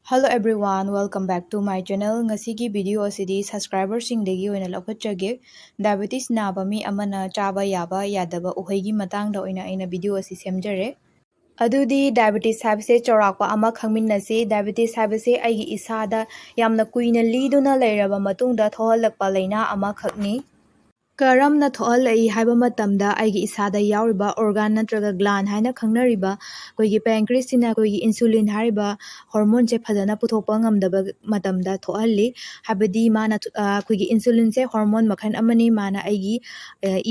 Hello everyone, welcome back to my channel. Ngasigi video asidi subscriber singdegi oina lawkhatjage. Diabetes naba mi amana chaba yaba yadaba uhei gi matangda oina aina video asi semjare. Adudi diabetes habse chorakpa ama khangminnasi. Diabetes habse aigi isada yamna kuina liduna leiraba matungda thohalakpa leina ama khakni. ꯀꯔꯝꯅ ꯊꯣꯛꯍꯜꯂꯛꯏ ꯍꯥꯏꯕ ꯃꯇꯝꯗ ꯑꯩꯒꯤ ꯏꯁꯥꯗ ꯌꯥꯎꯔꯤꯕ organ ꯅꯠꯇ꯭ꯔꯒ ꯒ꯭ꯂꯥꯟ ꯍꯥꯏꯅ ꯈꯪꯅꯔꯤꯕ ꯑꯩꯈꯣꯏꯒꯤ ꯄꯦꯟꯀ꯭ꯔꯤꯁꯁꯤꯅ ꯑꯩꯈꯣꯏꯒꯤ ꯏꯟꯁꯨꯂꯤꯟ ꯍꯥꯏꯔꯤꯕ ꯍꯣꯔꯃꯣꯟꯁꯦ ꯐꯖꯅ ꯄꯨꯊꯣꯛꯄ ꯉꯝꯗꯕ ꯃꯇꯝꯗ ꯊꯣꯛꯍꯜꯂꯤ ꯍꯥꯏꯕꯗꯤ ꯃꯥꯅ ꯑꯩꯈꯣꯏꯒꯤ ꯏꯟꯁꯨꯂꯤꯟꯁꯦ ꯍꯣꯔꯃꯣꯟ ꯃꯈꯜ ꯑꯃꯅꯤ ꯃꯥꯅ ꯑꯩꯒꯤ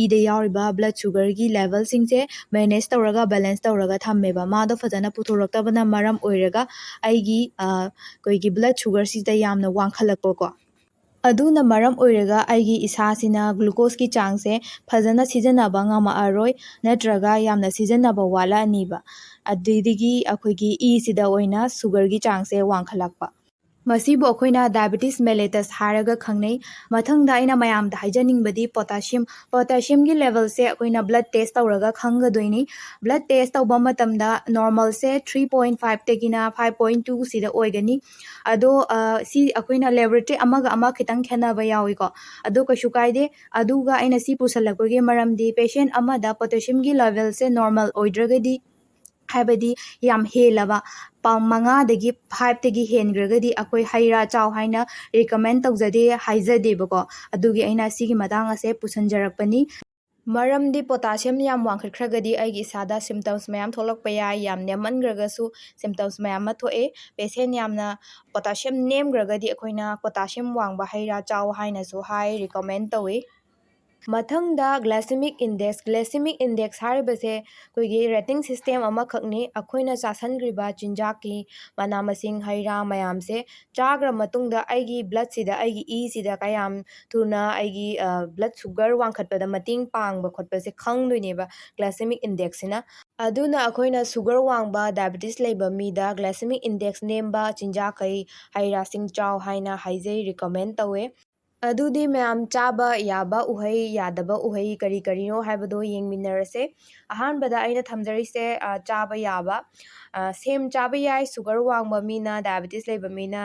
ꯏꯗ ꯌꯥꯎꯔꯤꯕ ꯕ꯭ꯂꯗ ꯁꯨꯒꯔꯒꯤ ꯂꯦꯚꯦꯜꯁꯤꯡꯁꯦ ꯃꯦꯅꯦꯖ ꯇꯧꯔꯒ ꯕꯦꯂꯦꯟꯁ ꯇꯧꯔꯒ ꯊꯝꯃꯦꯕ ꯃꯥꯗꯣ ꯐꯖꯅ ꯄꯨꯊꯣꯔꯛꯇꯕꯅ ꯃꯔꯝ ꯑꯣꯏꯔꯒ ꯑꯩꯒꯤ ꯑꯩꯈꯣꯏꯒꯤ ꯕ꯭ꯂꯗ ꯁꯨꯒꯔꯁꯤꯗ ꯌꯥꯝꯅ ꯋꯥꯡꯈꯠꯂꯛꯄꯀꯣ ꯑꯗꯨꯅ ꯃꯔꯝ ꯑꯣꯏꯔꯒ ꯑꯩꯒꯤ ꯏꯁꯥꯁꯤꯅ ꯒ꯭ꯂꯨꯀꯣꯁꯀꯤ ꯆꯥꯡꯁꯦ ꯐꯖꯅ ꯁꯤꯖꯤꯟꯅꯕ ꯉꯝꯃꯛꯑꯔꯣꯏ ꯅꯠꯇ꯭ꯔꯒ ꯌꯥꯝꯅ ꯁꯤꯖꯤꯟꯅꯕ ꯋꯥꯠꯂꯛꯑꯅꯤꯕ ꯑꯗꯨꯗꯒꯤ ꯑꯩꯈꯣꯏꯒꯤ ꯏꯁꯤꯗ ꯑꯣꯏꯅ ꯁꯨꯒꯔꯒꯤ ꯆꯥꯡꯁꯦ ꯋꯥꯡꯈꯠꯂꯛꯄ ꯃꯁꯤꯕꯨ ꯑꯩꯈꯣꯏꯅ ꯗꯥꯏꯕꯦꯇꯤꯁ ꯃꯦꯂꯤꯇꯁ ꯍꯥꯏꯔꯒ ꯈꯪꯅꯩ ꯃꯊꯪꯗ ꯑꯩꯅ ꯃꯌꯥꯝꯗ ꯍꯥꯏꯖꯅꯤꯡꯕꯗꯤ ꯄꯣꯇꯥꯁꯤꯌꯝꯒꯤ ꯂꯦꯚꯦꯜꯁꯦ ꯑꯩꯈꯣꯏꯅ ꯕ꯭ꯂꯗ ꯇꯦꯁ ꯇꯧꯔꯒ ꯈꯪꯒꯗꯣꯏꯅꯤ ꯕ꯭ꯂꯗ ꯇꯦꯁ ꯇꯧꯕ ꯃꯇꯝꯗ ꯅꯣꯔꯃꯦꯜꯁꯦ 3.5ꯇꯒꯤꯅ 5.2 ꯁꯤꯗ ꯑꯣꯏꯒꯅꯤ ꯑꯗꯣ ꯁꯤ ꯑꯩꯈꯣꯏꯅ ꯂꯦꯕꯣꯔꯦꯇꯔꯤ ꯑꯃꯒ ꯑꯃ ꯈꯤꯇꯪ ꯈꯦꯠꯅꯕ ꯌꯥꯎꯏꯀꯣ ꯑꯗꯣ ꯀꯩꯁꯨ ꯀꯥꯏꯗꯦ ꯑꯗꯨꯒ ꯑꯩꯅ ꯁꯤ ꯄꯨꯁꯜꯂꯛꯄꯒꯤ ꯃꯔꯝꯗꯤ ꯄꯦꯁꯦꯟ ꯑꯃꯗ ꯄꯣꯇꯥꯁꯤꯌꯝꯒꯤ ꯂꯦꯚꯦꯜꯁꯦ ꯅꯣꯔꯃꯦꯜ ꯑꯣꯏꯗ꯭ꯔꯒꯗꯤ ꯍꯥꯏꯕꯗꯤ ꯌꯥꯝ ꯍꯦꯜꯂꯕ 5ꯗꯒꯤ 5ꯇꯒꯤ ꯍꯦꯟꯈ꯭ꯔꯒꯗꯤ ꯑꯩꯈꯣꯏ ꯍꯩ ꯔꯥ ꯆꯥꯎ ꯍꯥꯏꯅ ꯔꯤꯀꯃꯦꯟ ꯇꯧꯖꯗꯦ ꯍꯥꯏꯖꯗꯦꯕꯀꯣ ꯑꯗꯨꯒꯤ ꯑꯩꯅ ꯁꯤꯒꯤ ꯃꯇꯥꯡ ꯑꯁꯦ ꯄꯨꯁꯟꯖꯔꯛꯄꯅꯤ ꯃꯔꯝꯗꯤ ꯄꯣꯇꯥꯁꯤꯌꯝ ꯌꯥꯝ ꯋꯥꯡꯈꯠꯈ꯭ꯔꯒꯗꯤ ꯑꯩꯒꯤ ꯏꯁꯥꯗ ꯁꯤꯝꯇꯝꯁ ꯃꯌꯥꯝ ꯊꯣꯛꯂꯛꯄ ꯌꯥꯏ ꯌꯥꯝ ꯅꯦꯝꯃꯟꯈ꯭ꯔꯒꯁꯨ ꯁꯤꯝꯇꯝꯁ ꯃꯌꯥꯝ ꯑꯃ ꯊꯣꯛꯑꯦ ꯄꯦꯁꯦꯟ ꯌꯥꯝꯅ ꯄꯣꯇꯥꯁꯤꯌꯝ ꯅꯦꯝꯈ꯭ꯔꯒꯗꯤ ꯑꯩꯈꯣꯏꯅ ꯄꯣꯇꯥꯁꯤꯌꯝ ꯋꯥꯡꯕ ꯍꯩ ꯔꯥ ꯆꯥꯎ ꯍꯥꯏꯅꯁꯨ ꯍꯥꯏ ꯔꯤꯀꯃꯦꯟ ꯇꯧꯏ ꯃꯊꯪꯗ ꯒ꯭ꯂꯥꯏꯁꯦꯃꯤꯛ ꯏꯟꯗꯦꯛꯁ ꯍꯥꯏꯔꯤꯕꯁꯦ ꯑꯩꯈꯣꯏꯒꯤ ꯔꯦꯇꯤꯡ ꯁꯤꯁꯇꯦꯝ ꯑꯃꯈꯛꯅꯤ ꯑꯩꯈꯣꯏꯅ ꯆꯥꯁꯟꯈ꯭ꯔꯤꯕ ꯆꯤꯟꯖꯥꯛꯀꯤ ꯃꯅꯥ ꯃꯁꯤꯡ ꯍꯩ ꯔꯥ ꯃꯌꯥꯝꯁꯦ ꯆꯥꯈ꯭ꯔ ꯃꯇꯨꯡꯗ ꯑꯩꯒꯤ ꯕ꯭ꯂꯗꯁꯤꯗ ꯑꯩꯒꯤ ꯏꯁꯤꯗ ꯀꯌꯥꯝ ꯊꯨꯅ ꯑꯩꯒꯤ ꯕ꯭ꯂꯗ ꯁꯨꯒꯔ ꯋꯥꯡꯈꯠꯄꯗ ꯃꯇꯦꯡ ꯄꯥꯡꯕ ꯈꯣꯠꯄꯁꯦ ꯈꯪꯗꯣꯏꯅꯦꯕ ꯒ꯭ꯂꯥꯏꯁꯦꯃꯤꯛ ꯏꯟꯗꯦꯛꯁꯁꯤꯅ ꯑꯗꯨꯅ ꯑꯩꯈꯣꯏꯅ ꯁꯨꯒꯔ ꯋꯥꯡꯕ ꯗꯥꯏꯕꯦꯇꯤꯁ ꯂꯩꯕ ꯃꯤꯗ ꯒ꯭ꯂꯥꯏꯁꯦꯃꯤꯛ ꯏꯟꯗꯦꯛꯁ ꯅꯦꯝꯕ ꯆꯤꯟꯖꯥꯛꯈꯩ ꯍꯩ ꯔꯥꯁꯤꯡ ꯆꯥꯎ ꯍꯥꯏꯅ ꯍꯥꯏꯖꯩ ꯔꯤꯀꯃꯦꯟ ꯇꯧꯋꯦ ꯑꯗꯨꯗꯤ ꯃꯌꯥꯝ ꯆꯥꯕ ꯌꯥꯕ ꯎꯍꯩ ꯌꯥꯗꯕ ꯎꯍꯩ ꯀꯔꯤ ꯀꯔꯤꯅꯣ ꯍꯥꯏꯕꯗꯣ ꯌꯦꯡꯃꯤꯟꯅꯔꯁꯦ ꯑꯍꯥꯟꯕꯗ ꯑꯩꯅ ꯊꯝꯖꯔꯤꯁꯦ ꯆꯥꯕ ꯌꯥꯕ ꯁꯦꯝ ꯆꯥꯕ ꯌꯥꯏ ꯁꯨꯒꯔ ꯋꯥꯡꯕ ꯃꯤꯅ ꯗꯥꯏꯕꯦꯇꯤꯁ ꯂꯩꯕ ꯃꯤꯅ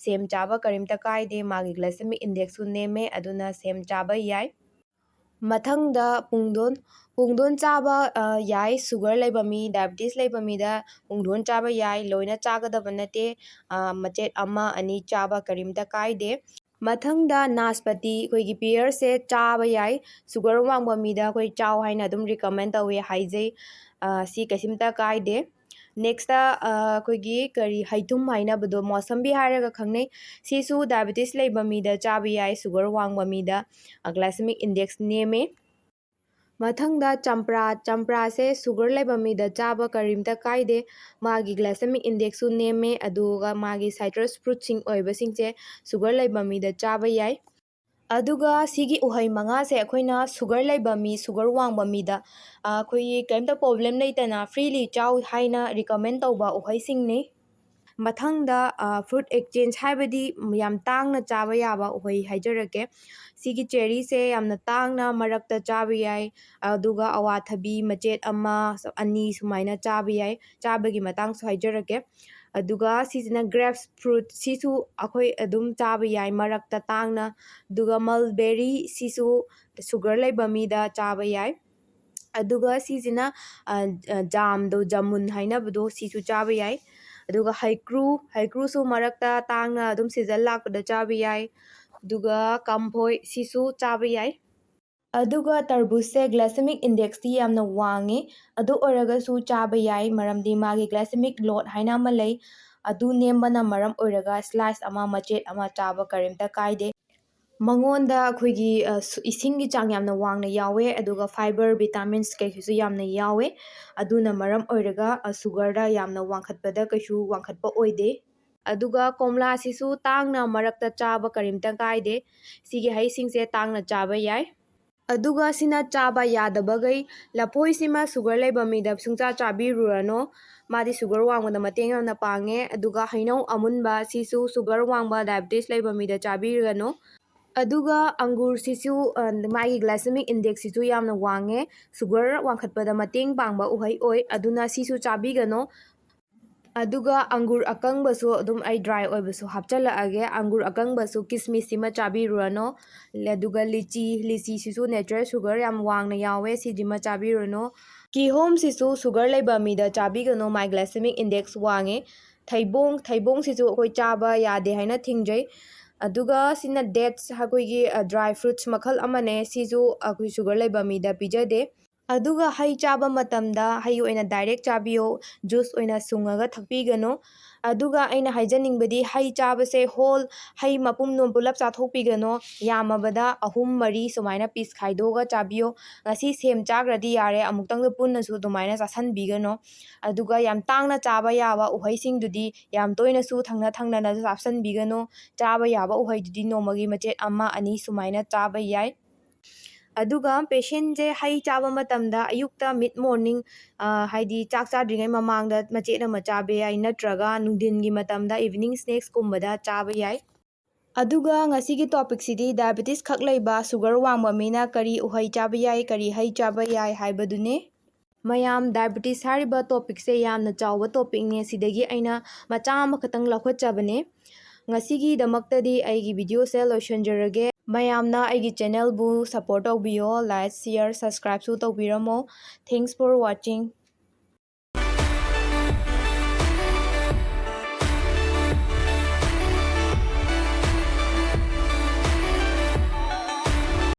ꯁꯦꯝ ꯆꯥꯕ ꯀꯔꯤꯝꯇ ꯀꯥꯏꯗꯦ ꯃꯥꯒꯤ ꯒ꯭ꯂꯥꯏꯁꯦꯃꯤꯛ ꯏꯟꯗꯦꯛꯁꯁꯨ ꯅꯦꯝꯃꯦ ꯑꯗꯨꯅ ꯁꯦꯝ ꯆꯥꯕ ꯌꯥꯏ ꯃꯊꯪꯗ ꯄꯨꯡꯗꯣꯟ ꯆꯥꯕ ꯌꯥꯏ ꯁꯨꯒꯔ ꯂꯩꯕ ꯃꯤ ꯗꯥꯏꯕꯦꯇꯤꯁ ꯂꯩꯕ ꯃꯤꯗ ꯄꯨꯡꯗꯣꯟ ꯆꯥꯕ ꯌꯥꯏ ꯂꯣꯏꯅ ꯆꯥꯒꯗꯕ ꯅꯠꯇꯦ ꯃꯆꯦꯠ ꯑꯃ ꯑꯅꯤ ꯆꯥꯕ ꯀꯔꯤꯝꯇ ꯀꯥꯏꯗꯦ ꯃꯊꯪꯗ ꯅꯥꯁꯄꯇꯤ ꯑꯩꯈꯣꯏꯒꯤ ꯄꯤꯌꯔꯁꯦ ꯆꯥꯕ ꯌꯥꯏ ꯁꯨꯒꯔ ꯋꯥꯡꯕ ꯃꯤꯗ ꯑꯩꯈꯣꯏ ꯆꯥꯎ ꯍꯥꯏꯅ ꯑꯗꯨꯝ ꯔꯤꯀꯃꯦꯟ ꯇꯧꯋꯦ ꯍꯥꯏꯖꯩ ꯁꯤ ꯀꯩꯁꯨꯝꯇ ꯀꯥꯏꯗꯦ ꯅꯦꯛꯁꯇ ꯑꯩꯈꯣꯏꯒꯤ ꯀꯔꯤ ꯍꯩꯇꯨꯝ ꯍꯥꯏꯅꯕꯗꯣ ꯃꯣꯁꯝꯕꯤ ꯍꯥꯏꯔꯒ ꯈꯪꯅꯩ ꯁꯤꯁꯨ ꯗꯥꯏꯕꯦꯇꯤꯁ ꯂꯩꯕ ꯃꯤꯗ ꯆꯥꯕ ꯌꯥꯏ ꯁꯨꯒꯔ ꯋꯥꯡꯕ ꯃꯤꯗ ꯒ꯭ꯂꯥꯏꯁꯦꯃꯤꯛ ꯏꯟꯗꯦꯛꯁ ꯅꯦꯝꯃꯦ ꯃꯊꯪꯗ ꯆꯝꯄ꯭ꯔꯥꯁꯦ ꯁꯨꯒꯔ ꯂꯩꯕ ꯃꯤꯗ ꯆꯥꯕ ꯀꯔꯤꯝꯇ ꯀꯥꯏꯗꯦ ꯃꯥꯒꯤ ꯒ꯭ꯂꯥꯏꯁꯦꯃꯤꯛ ꯏꯟꯗꯦꯛꯁꯁꯨ ꯅꯦꯝꯃꯦ ꯑꯗꯨꯒ ꯃꯥꯒꯤ ꯁꯥꯏꯇ꯭ꯔꯁ ꯐ꯭ꯔꯨꯠꯁꯤꯡ ꯑꯣꯏꯕꯁꯤꯡꯁꯦ ꯁꯨꯒꯔ ꯂꯩꯕ ꯃꯤꯗ ꯆꯥꯕ ꯌꯥꯏ ꯑꯗꯨꯒ ꯁꯤꯒꯤ ꯎꯍꯩ ꯃꯉꯥꯁꯦ ꯑꯩꯈꯣꯏꯅ ꯁꯨꯒꯔ ꯂꯩꯕ ꯃꯤ ꯁꯨꯒꯔ ꯋꯥꯡꯕ ꯃꯤꯗ ꯑꯩꯈꯣꯏꯒꯤ ꯀꯔꯤꯝꯇ ꯄ꯭ꯔꯣꯕ꯭ꯂꯦꯝ ꯂꯩꯇꯅ ꯐ꯭ꯔꯤꯂꯤ ꯆꯥꯎ ꯍꯥꯏꯅ ꯔꯤꯀꯃꯦꯟ ꯇꯧꯕ ꯎꯍꯩꯁꯤꯡꯅꯤ ꯃꯊꯪꯗ ꯐ꯭ꯔꯨꯠ ꯑꯦꯛꯆꯦꯟꯖ ꯍꯥꯏꯕꯗꯤ ꯌꯥꯝ ꯇꯥꯡꯅ ꯆꯥꯕ ꯌꯥꯕ ꯎꯍꯩ ꯍꯥꯏꯖꯔꯛꯀꯦ ꯁꯤꯒꯤ ꯆꯦꯔꯤꯁꯦ ꯌꯥꯝꯅ ꯇꯥꯡꯅ ꯃꯔꯛꯇ ꯆꯥꯕ ꯌꯥꯏ ꯑꯗꯨꯒ ꯑꯋꯥꯊꯕꯤ ꯃꯆꯦꯠ ꯑꯃ ꯑꯅꯤ ꯁꯨꯃꯥꯏꯅ ꯆꯥꯕ ꯌꯥꯏ ꯆꯥꯕꯒꯤ ꯃꯇꯥꯡꯁꯨ ꯍꯥꯏꯖꯔꯛꯀꯦ ꯑꯗꯨꯒ ꯁꯤꯁꯤꯅ ꯒ꯭ꯔꯦꯞꯁ ꯐ꯭ꯔꯨꯠ ꯁꯤꯁꯨ ꯑꯩꯈꯣꯏ ꯑꯗꯨم ꯆꯥꯕ ꯌꯥꯏ ꯃꯔꯛꯇ ꯇꯥꯡꯅ ꯑꯗꯨꯒ ꯃꯜꯕꯦꯔꯤ ꯁꯤꯁꯨ ꯁꯨꯒꯔ ꯂꯩꯕ ꯃꯤꯗ ꯆꯥꯕ ꯌꯥꯏ ꯑꯗꯨꯒ ꯁꯤꯁꯤꯅ ꯖꯥꯃꯨꯟ ꯍꯥꯏꯅꯕꯗꯣ ꯁꯤꯁꯨ ꯆꯥꯕ ꯌꯥꯏ ꯑꯗꯨꯒ ꯍꯩꯀ꯭ꯔꯨꯁꯨ ꯃꯔꯛꯇ ꯇꯥꯡꯅ ꯑꯗꯨꯝ ꯁꯤꯖꯟ ꯂꯥꯛꯄꯗ ꯆꯥꯕ ꯌꯥꯏ ꯑꯗꯨꯒ ꯀꯝꯐꯣꯏ ꯁꯤꯁꯨ ꯆꯥꯕ ꯌꯥꯏ ꯑꯗꯨꯒ ꯇꯔꯕꯨꯖꯁꯦ ꯒ꯭ꯂꯥꯏꯁꯦꯃꯤꯛ ꯏꯟꯗꯦꯛꯁꯇꯤ ꯌꯥꯝꯅ ꯋꯥꯡꯉꯤ ꯑꯗꯨ ꯑꯣꯏꯔꯒꯁꯨ ꯆꯥꯕ ꯌꯥꯏ ꯃꯔꯝꯗꯤ ꯃꯥꯒꯤ ꯒ꯭ꯂꯥꯏꯁꯦꯃꯤꯛ ꯂꯣꯗ ꯍꯥꯏꯅ ꯑꯃ ꯂꯩ ꯑꯗꯨ ꯅꯦꯝꯕꯅ ꯃꯔꯝ ꯑꯣꯏꯔꯒ ꯁ꯭ꯂꯥꯏꯁ ꯑꯃ ꯃꯆꯦꯠ ꯑꯃ ꯆꯥꯕ ꯀꯔꯤꯝꯇ ꯀꯥꯏꯗꯦ ꯃꯉꯣꯟꯗ ꯑꯩꯈꯣꯏꯒꯤ ꯏꯁꯤꯡꯒꯤ ꯆꯥꯡ ꯌꯥꯝꯅ ꯋꯥꯡꯅ ꯌꯥꯎꯋꯦ ꯑꯗꯨꯒ ꯐꯥꯏꯕꯔ ꯚꯤꯇꯥꯃꯤꯟꯁ ꯀꯩꯁꯨ ꯌꯥꯝꯅ ꯌꯥꯎꯋꯦ ꯑꯗꯨꯅ ꯃꯔꯝ ꯑꯣꯏꯔꯒ ꯁꯨꯒꯔꯗ ꯌꯥꯝꯅ ꯋꯥꯡꯈꯠꯄꯗ ꯀꯩꯁꯨ ꯋꯥꯡꯈꯠꯄ ꯑꯣꯏꯗꯦ ꯑꯗꯨꯒ ꯀꯣꯝꯂꯥꯁꯤꯁꯨ ꯇꯥꯡꯅ ꯃꯔꯛꯇ ꯆꯥꯕ ꯀꯔꯤꯝꯇ ꯀꯥꯏꯗꯦ ꯁꯤꯒꯤ ꯍꯩꯁꯤꯡꯁꯦ ꯇꯥꯡꯅ ꯆꯥꯕ ꯌꯥꯏ ꯑꯗꯨꯒ ꯁꯤꯅ ꯆꯥꯕ ꯌꯥꯗꯕꯈꯩ ꯂꯐꯣꯏꯁꯤꯃ ꯁꯨꯒꯔ ꯂꯩꯕ ꯃꯤꯗ ꯁꯨꯡꯆꯥ ꯆꯥꯕꯤꯔꯨꯔꯅꯣ ꯃꯥꯗꯤ ꯁꯨꯒꯔ ꯋꯥꯡꯕꯗ ꯃꯇꯦꯡ ꯌꯥꯝꯅ ꯄꯥꯡꯉꯦ ꯑꯗꯨꯒ ꯍꯩꯅꯧ ꯑꯃꯨꯟꯕ ꯁꯤꯁꯨ ꯁꯨꯒꯔ ꯋꯥꯡꯕ ꯗꯥꯏꯕꯦꯇꯤꯁ ꯂꯩꯕ ꯃꯤꯗ ꯆꯥꯕꯤꯔꯨꯔꯅꯣ ꯑꯗꯨꯒ ꯑꯪꯒꯨꯔꯁꯤꯁꯨ ꯃꯥꯒꯤ ꯒ꯭ꯂꯥꯏꯁꯦꯃꯤꯛ ꯏꯟꯗꯦꯛꯁꯁꯤꯁꯨ ꯌꯥꯝꯅ ꯋꯥꯡꯉꯦ ꯁꯨꯒꯔ ꯋꯥꯡꯈꯠꯄꯗ ꯃꯇꯦꯡ ꯄꯥꯡꯕ ꯎꯍꯩ ꯑꯣꯏ ꯑꯗꯨꯅ ꯁꯤꯁꯨ ꯆꯥꯕꯤꯒꯅꯣ ꯑꯗꯨꯒ ꯑꯪꯒꯨꯔ ꯑꯀꯪꯕꯁꯨ ꯑꯗꯨꯝ ꯑꯩ ꯗ꯭ꯔꯥꯏ ꯑꯣꯏꯕꯁꯨ ꯍꯥꯞꯆꯤꯜꯂꯛꯑꯒꯦ ꯑꯪꯒꯨꯔ ꯑꯀꯪꯕꯁꯨ ꯀꯤꯁꯃꯤꯁꯁꯤꯃ ꯆꯥꯕꯤꯔꯨꯔꯅꯣ ꯑꯗꯨꯒ ꯂꯤꯆꯤꯁꯤꯁꯨ ꯅꯦꯆꯔꯦꯜ ꯁꯨꯒꯔ ꯌꯥꯝ ꯋꯥꯡꯅ ꯌꯥꯎꯋꯦ ꯁꯤꯖꯤꯃ ꯆꯥꯕꯤꯔꯨꯅꯣ ꯀꯤꯍꯣꯝꯁꯤꯁꯨ ꯁꯨꯒꯔ ꯂꯩꯕ ꯃꯤꯗ ꯆꯥꯕꯤꯒꯅꯨ ꯃꯥꯏ ꯒ꯭ꯂꯥꯏꯁꯦꯃꯤꯛ ꯏꯟꯗꯦꯛꯁ ꯋꯥꯡꯉꯦ ꯊꯩꯕꯣꯡꯁꯤꯁꯨ ꯑꯩꯈꯣꯏ ꯆꯥꯕ ꯌꯥꯗꯦ ꯍꯥꯏꯅ ꯊꯤꯡꯖꯩ ꯑꯗꯨꯒ ꯁꯤꯅ ꯗꯦꯠꯁ ꯑꯩꯈꯣꯏꯒꯤ ꯗ꯭ꯔꯥꯏ ꯐ꯭ꯔꯨꯠꯁ ꯃꯈꯜ ꯑꯃꯅꯦ ꯁꯤꯁꯨ ꯑꯩꯈꯣꯏ ꯁꯨꯒꯔ ꯂꯩꯕ ꯃꯤꯗ ꯄꯤꯖꯗꯦ ꯑꯗꯨꯒ ꯍꯩ ꯆꯥꯕ ꯃꯇꯝꯗ ꯍꯩ ꯑꯣꯏꯅ ꯗꯥꯏꯔꯦꯛ ꯆꯥꯕꯤꯌꯣ ꯖꯨꯁ ꯑꯣꯏꯅ ꯁꯨꯡꯉꯒ ꯊꯛꯄꯤꯒꯅꯨ ꯑꯗꯨꯒ ꯑꯩꯅ ꯍꯥꯏꯖꯅꯤꯡꯕꯗꯤ ꯍꯩ ꯆꯥꯕꯁꯦ ꯍꯣꯜ ꯍꯩ ꯃꯄꯨꯝꯗꯣ ꯄꯨꯂꯞ ꯆꯥꯊꯣꯛꯄꯤꯒꯅꯣ ꯌꯥꯝꯃꯕꯗ 3-4 ꯁꯨꯃꯥꯏꯅ ꯄꯤꯁ ꯈꯥꯏꯗꯣꯛꯑꯒ ꯆꯥꯕꯤꯌꯣ ꯉꯁꯤ ꯁꯦꯝ ꯆꯥꯈ꯭ꯔꯗꯤ ꯌꯥꯔꯦ ꯑꯃꯨꯛꯇꯪꯗ ꯄꯨꯟꯅꯁꯨ ꯑꯗꯨꯃꯥꯏꯅ ꯆꯥꯁꯟꯕꯤꯒꯅꯣ ꯑꯗꯨꯒ ꯌꯥꯝ ꯇꯥꯡꯅ ꯆꯥꯕ ꯌꯥꯕ ꯎꯍꯩꯁꯤꯡꯗꯨꯗꯤ ꯌꯥꯝ ꯇꯣꯏꯅꯁꯨ ꯊꯪꯅ ꯆꯥꯁꯟꯕꯤꯒꯅꯨ ꯆꯥꯕ ꯌꯥꯕ ꯎꯍꯩꯗꯨꯗꯤ ꯅꯣꯡꯃꯒꯤ ꯃꯆꯦꯠ 1-2 ꯁꯨꯃꯥꯏꯅ ꯆꯥꯕ ꯌꯥꯏ ꯑꯗꯨꯒ ꯄꯦꯁꯦꯟꯁꯦ ꯍꯩ ꯆꯥꯕ ꯃꯇꯝꯗ ꯑꯌꯨꯛꯇ ꯃꯤꯠ ꯃꯣꯔꯅꯤꯡ ꯍꯥꯏꯗꯤ ꯆꯥꯛ ꯆꯥꯗ꯭ꯔꯤꯉꯩ ꯃꯃꯥꯡꯗ ꯃꯆꯦꯠ ꯑꯃ ꯆꯥꯕ ꯌꯥꯏ ꯅꯠꯇ꯭ꯔꯒ ꯅꯨꯡꯊꯤꯟꯒꯤ ꯃꯇꯝꯗ ꯏꯚꯤꯅꯤꯡ ꯁ꯭ꯅꯦꯛꯁꯀꯨꯝꯕꯗ ꯆꯥꯕ ꯌꯥꯏ ꯑꯗꯨꯒ ꯉꯁꯤꯒꯤ ꯇꯣꯄꯤꯛꯁꯤꯗꯤ ꯗꯥꯏꯕꯦꯇꯤꯁ ꯈꯛ ꯂꯩꯕ ꯁꯨꯒꯔ ꯋꯥꯡꯕ ꯃꯤꯅ ꯀꯔꯤ ꯎꯍꯩ ꯆꯥꯕ ꯌꯥꯏ ꯀꯔꯤ ꯍꯩ ꯆꯥꯕ ꯌꯥꯏ ꯍꯥꯏꯕꯗꯨꯅꯦ ꯃꯌꯥꯝ ꯗꯥꯏꯕꯦꯇꯤꯁ ꯍꯥꯏꯔꯤꯕ ꯇꯣꯄꯤꯛꯁꯦ ꯌꯥꯝꯅ ꯆꯥꯎꯕ ꯇꯣꯄꯤꯛꯅꯦ ꯁꯤꯗꯒꯤ ꯑꯩꯅ ꯃꯆꯥ ꯑꯃꯈꯛꯇꯪ ꯂꯧꯈꯠꯆꯕꯅꯦ ꯉꯁꯤꯒꯤꯗꯃꯛꯇꯗꯤ ꯑꯩꯒꯤ ꯚꯤꯗꯤꯑꯣꯁꯦ ꯂꯣꯏꯁꯤꯟꯖꯔꯒꯦ ꯃꯌꯥꯝꯅ ꯑꯩꯒꯤ ꯆꯦꯅꯦꯜꯕꯨ ꯁꯞꯄꯣꯔꯠ ꯇꯧꯕꯤꯌꯣ ꯂꯥꯏꯛ ꯁꯤꯌꯔ ꯁꯕꯁꯀ꯭ꯔꯥꯏꯕꯁꯨ ꯇꯧꯕꯤꯔꯝꯃꯣ ꯊꯦꯡꯛꯁ ꯐꯣꯔ ꯋꯥꯆꯤꯡ